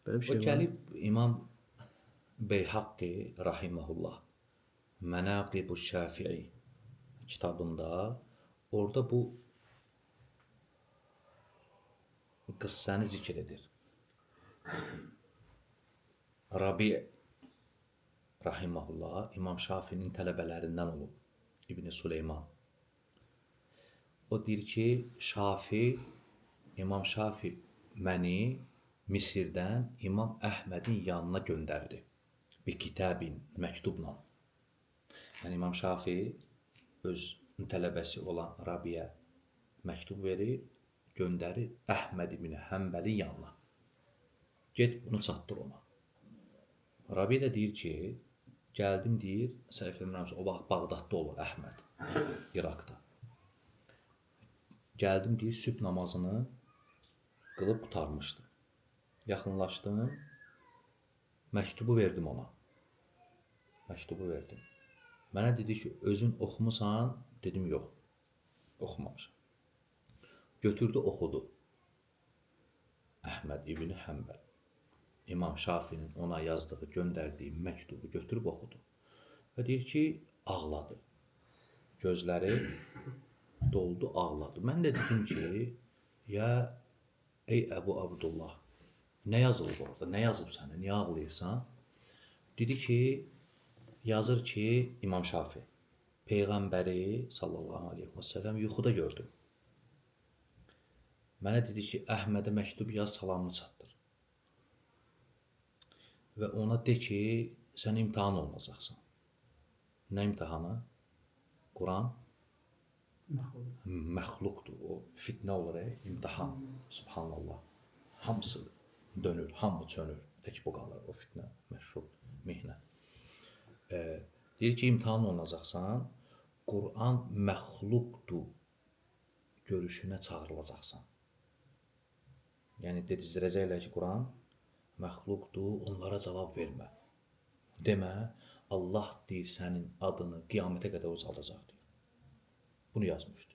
Böyle bir O şey var. gəlib İmam Beyhaqi rahimehullah Mənaqibu Şafii kitabında orada bu qıssəni zikr edir. Rabi rahimehullah İmam Şafiinin tələbələrindən olub İbn Süleyman. O deyir ki, İmam Şafi məni Misirdən İmam Əhmədin yanına göndərdi. Bir kitabin, məktubla. Yəni İmam Şafi öz tələbəsi olan Rabiyə məktub verir, göndərir Əhməd ibn Həmbəlin yanına. Get bunu çatdır ona. Rabi də deyir ki, gəldim deyir, səhv etmirəmsə o vaxt Bağdadda olur Əhməd, İraqda. Gəldim deyir, sübh namazını qılıb qurtarmışdım. Yaxınlaşdım, məktubu verdim ona. Məktubu verdim. Mənə dedi ki, özün oxumusan? Dedim, yox, oxumamışam. Götürdü, oxudu. Əhməd ibn Həmbəl. İmam Şafinin ona yazdığı, göndərdiyi məktubu götürüb oxudu. Və deyir ki, ağladı. Gözləri doldu, ağladı. Mən də dedim ki, ya ey Əbu Abdullah, nə yazılıb orada, nə yazıb sənə, niyə ağlayırsan? Dedi ki, yazır ki, İmam Şafi, Peyğəmbəri sallallahu aleyhi və səlləm yuxuda gördüm. Mənə dedi ki, Əhmədə məktub yaz, salamını çatdır. Və ona de ki, sən imtihan olunacaqsan. Nə imtihanı? Quran məxluqdur, o fitnə olur, imtihan, subhanallah. Hamısı dönür, hamı çönür, tək bu qalır, o fitnə, məşhur, mihnə. Deyir ki, imtihan olunacaqsan, Quran məxluqdur görüşünə çağırılacaqsan. Yəni, dedizdirəcəklər ki, Quran məxluqdur, onlara cavab vermə. Demə, Allah deyir sənin adını qiyamətə qədər ucaldacaq deyir. Bunu yazmışdı.